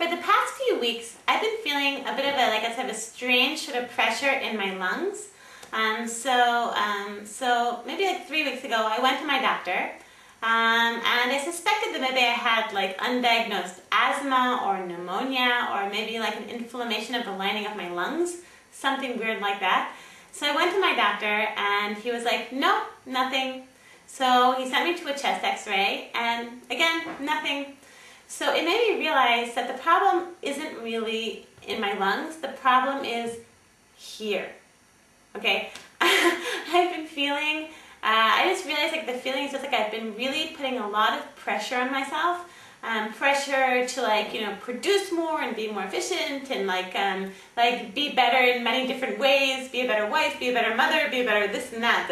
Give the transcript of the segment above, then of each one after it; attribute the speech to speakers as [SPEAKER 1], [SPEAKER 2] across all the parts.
[SPEAKER 1] For the past few weeks, I've been feeling a bit of a, like I said, a strange sort of pressure in my lungs. So maybe like 3 weeks ago, I went to my doctor, and I suspected that maybe I had like undiagnosed asthma or pneumonia or maybe like an inflammation of the lining of my lungs, something weird like that. So I went to my doctor and he was like, no, nothing. So he sent me to a chest x-ray and again, nothing. So it made me realize that the problem isn't really in my lungs, the problem is here. Okay, I've been feeling, I just realized like the feeling is just like I've been really putting a lot of pressure on myself. Pressure to like, produce more and be more efficient and like be better in many different ways, be a better wife, be a better mother, be a better this and that,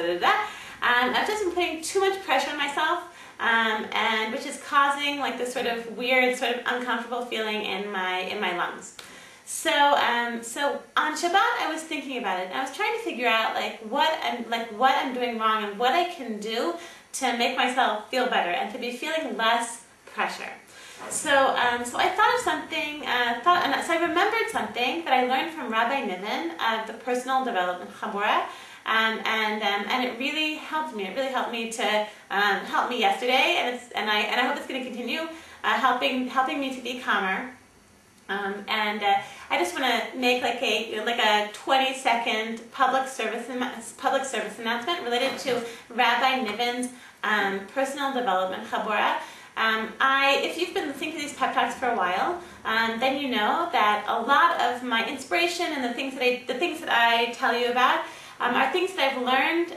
[SPEAKER 1] I've just been putting too much pressure on myself, and which is causing like this sort of weird, sort of uncomfortable feeling in my lungs. So so on Shabbat I was thinking about it and I was trying to figure out what I'm doing wrong and what I can do to make myself feel better and to be feeling less pressure. So I thought of something, so I remembered something that I learned from Rabbi Niven of the Personal Development Chabura, and it really helped me. It really helped me to help me yesterday, and I hope it's going to continue helping me to be calmer. I just want to make like a 20-second public service announcement related to Rabbi Niven's Personal Development Chabura. If you've been listening to these pep talks for a while, then you know that a lot of my inspiration and the things that I tell you about are things that I've learned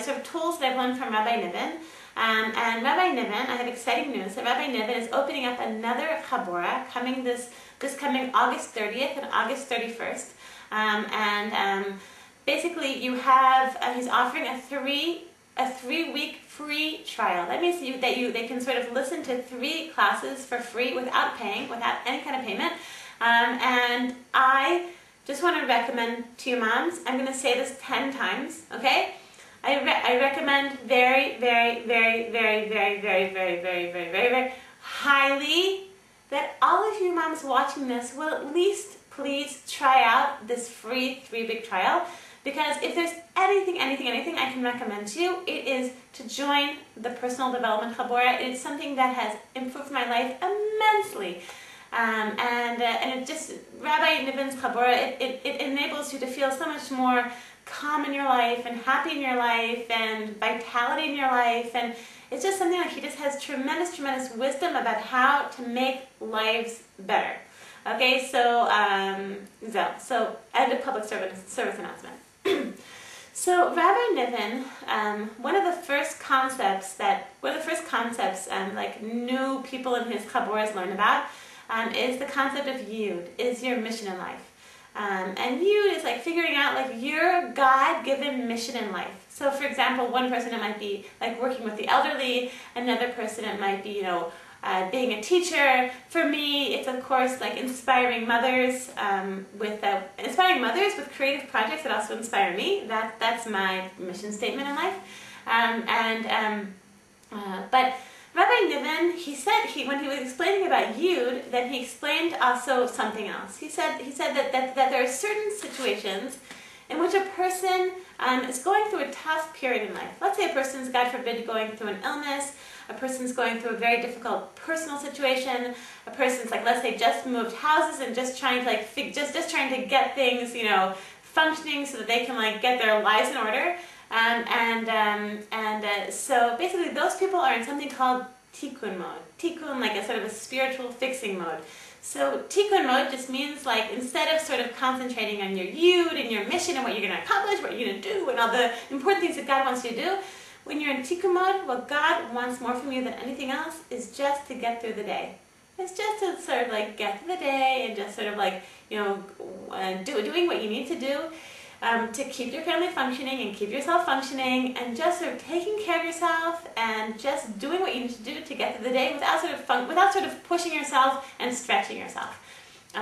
[SPEAKER 1] sort of tools that I've learned from Rabbi Niven. And Rabbi Niven, I have exciting news that Rabbi Niven is opening up another Chabura coming this coming August 30th and August 31st. Basically you have, he's offering a 3-week free trial. That means they can sort of listen to 3 classes for free without any kind of payment. And I just want to recommend to you moms, I'm going to say this 10 times, okay? I recommend very, very, very, very, very, very, very, very, very, very, very highly that all of you moms watching this will at least please try out this free 3-week trial. Because if there's anything I can recommend to you, it is to join the Personal Development Chabura. It's something that has improved my life immensely. And it just, Rabbi Niven's Chabura, it enables you to feel so much more calm in your life and happy in your life and vitality in your life. And it's just something like he just has tremendous, tremendous wisdom about how to make lives better. Okay, so end of public service announcement. So Rabbi Niven, one of the first concepts like new people in his chaburas learn about is the concept of Yud, is your mission in life. And Yud is like figuring out like your God-given mission in life. So for example, one person it might be like working with the elderly, another person it might be, being a teacher. For me, it's of course like inspiring mothers with creative projects that also inspire me. That's my mission statement in life. But Rabbi Niven, when he was explaining about Yud, then he explained also something else. He said that there are certain situations in which a person is going through a tough period in life. Let's say a person's, God forbid, going through an illness, a person's going through a very difficult personal situation, a person's like, let's say, just moved houses and just trying to just trying to get things, functioning so that they can like get their lives in order. So basically those people are in something called tikkun mode. Tikkun, like a sort of a spiritual fixing mode. So tikkun mode just means like instead of sort of concentrating on your Yud and your mission and what you're going to accomplish, what you're going to do, and all the important things that God wants you to do, when you're in tikkun mode, what God wants more from you than anything else is just to get through the day. It's just to sort of like get through the day and just sort of like, doing what you need to do to keep your family functioning and keep yourself functioning and just sort of taking care of yourself and just doing what you need to do to get through the day without sort of pushing yourself and stretching yourself.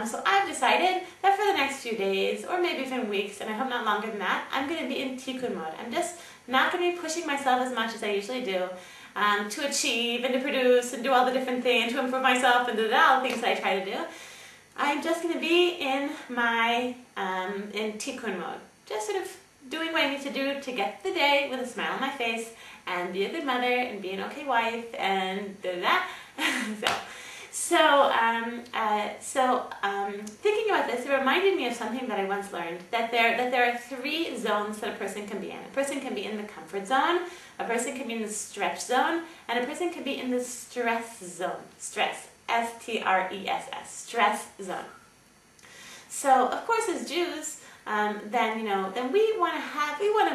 [SPEAKER 1] So I've decided that for the next few days, or maybe even weeks, and I hope not longer than that, I'm going to be in tikkun mode. I'm just not going to be pushing myself as much as I usually do. to achieve and to produce and do all the different things, to improve myself and do all the things that I try to do. I'm just going to be in my in tikkun mode, just sort of doing what I need to do to get the day with a smile on my face and be a good mother and be an okay wife and da-da-da. So thinking about this, it reminded me of something that I once learned, that there are 3 zones that a person can be in. A person can be in the comfort zone, a person can be in the stretch zone, and a person can be in the stress zone. Stress, S-T-R-E-S-S, stress zone. So of course as Jews, then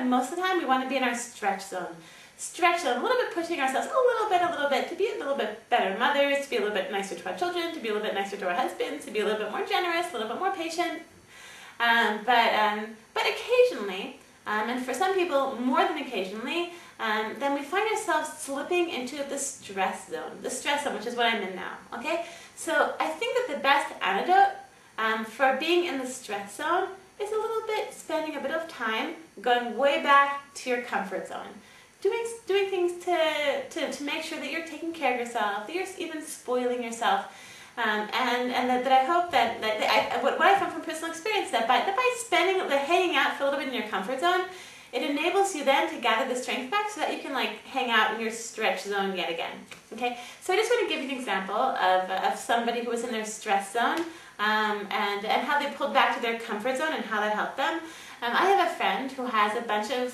[SPEAKER 1] most of the time we want to be in our stretch zone. Stretch zone, a little bit pushing ourselves a little bit, to be a little bit better mothers, to be a little bit nicer to our children, to be a little bit nicer to our husbands, to be a little bit more generous, a little bit more patient. But occasionally, and for some people more than occasionally, then we find ourselves slipping into the stress zone, which is what I'm in now, okay? So I think that the best antidote for being in the stress zone is spending a bit of time going way back to your comfort zone. Doing things to make sure that you're taking care of yourself, that you're even spoiling yourself, and that I hope what I found from personal experience, that by hanging out for a little bit in your comfort zone, it enables you then to gather the strength back so that you can hang out in your stretch zone yet again. Okay, so I just want to give you an example of somebody who was in their stress zone and how they pulled back to their comfort zone and how that helped them. I have a friend who has a bunch of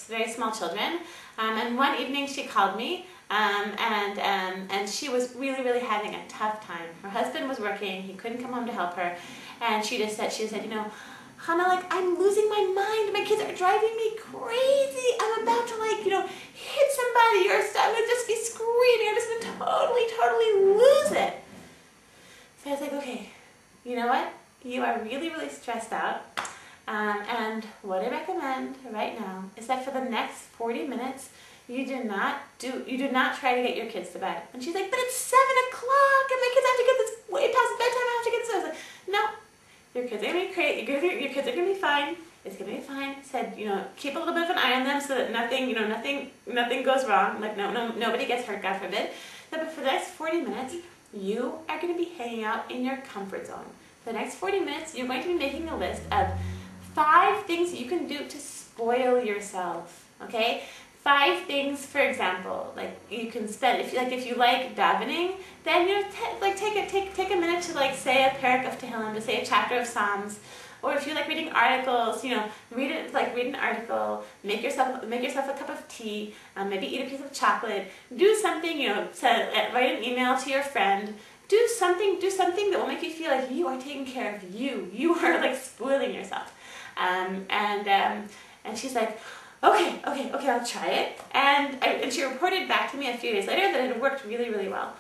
[SPEAKER 1] very small children, and one evening she called me, and she was really having a tough time. Her husband was working, he couldn't come home to help her, and she said, Hannah, I'm losing my mind. My kids are driving me crazy. I'm about to hit somebody, or I'm gonna just be screaming. I'm just gonna totally lose it. So I was like, okay, you know what? You are really stressed out. And what I recommend right now is that for the next 40 minutes, you do not try to get your kids to bed. And she's like, but it's 7 o'clock and my kids have to get this way past bedtime. I have to get this. I was like, no, your kids are gonna be great. Your kids are gonna be fine. It's gonna be fine. Said, keep a little bit of an eye on them so that nothing goes wrong. Nobody gets hurt, God forbid. But for the next 40 minutes, you are gonna be hanging out in your comfort zone. For the next 40 minutes, you're going to be making a list of 5 things that you can do to spoil yourself, okay? 5 things, for example, you can spend, if you like davening, then take a minute to say a parak of Tehillim, to say a chapter of Psalms, or if you like reading articles, read an article, make yourself a cup of tea, maybe eat a piece of chocolate, do something, write an email to your friend. Do something that will make you feel like you are taking care of you. You are spoiling yourself. And she's like, okay, I'll try it. And she reported back to me a few days later that it had worked really well.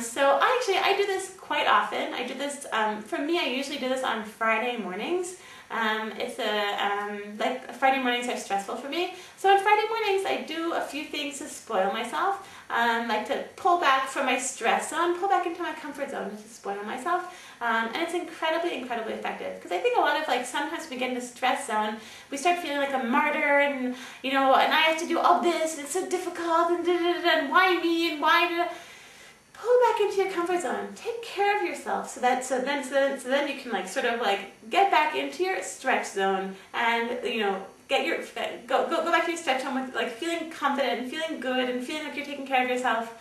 [SPEAKER 1] So I do this quite often. I do this, for me, I usually do this on Friday mornings. Friday mornings are stressful for me. So on Friday mornings, I do a few things to spoil myself. To pull back from my stress zone, pull back into my comfort zone to spoil myself. And it's incredibly effective. Because I think a lot of sometimes we get in the stress zone, we start feeling like a martyr, and and I have to do all this, and it's so difficult, and why me, and why. Pull back into your comfort zone. Take care of yourself so then you can get back into your stretch zone and go back to your stretch zone with feeling confident and feeling good and feeling like you're taking care of yourself.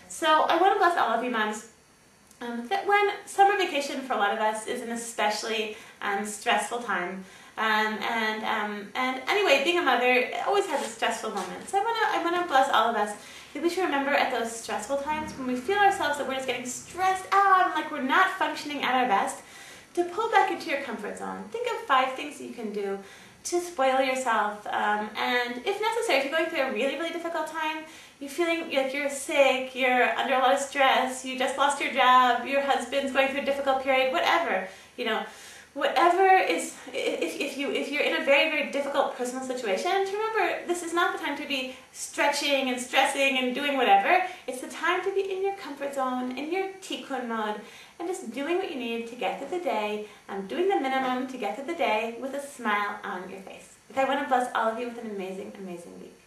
[SPEAKER 1] So I want to bless all of you moms that when summer vacation for a lot of us is an especially stressful time. And anyway, being a mother always has its stressful moments. So I want to bless all of us. We should remember at those stressful times when we feel ourselves that we're just getting stressed out and we're not functioning at our best, to pull back into your comfort zone. Think of 5 things that you can do to spoil yourself. And if necessary, if you're going through a really difficult time, you're feeling like you're sick, you're under a lot of stress, you just lost your job, your husband's going through a difficult period, whatever, whatever is, if you're in a very difficult personal situation, to remember this is not the time to be stretching and stressing and doing whatever. It's the time to be in your comfort zone, in your tikkun mode, and just doing what you need to get through the day, doing the minimum to get through the day with a smile on your face. I want to bless all of you with an amazing week.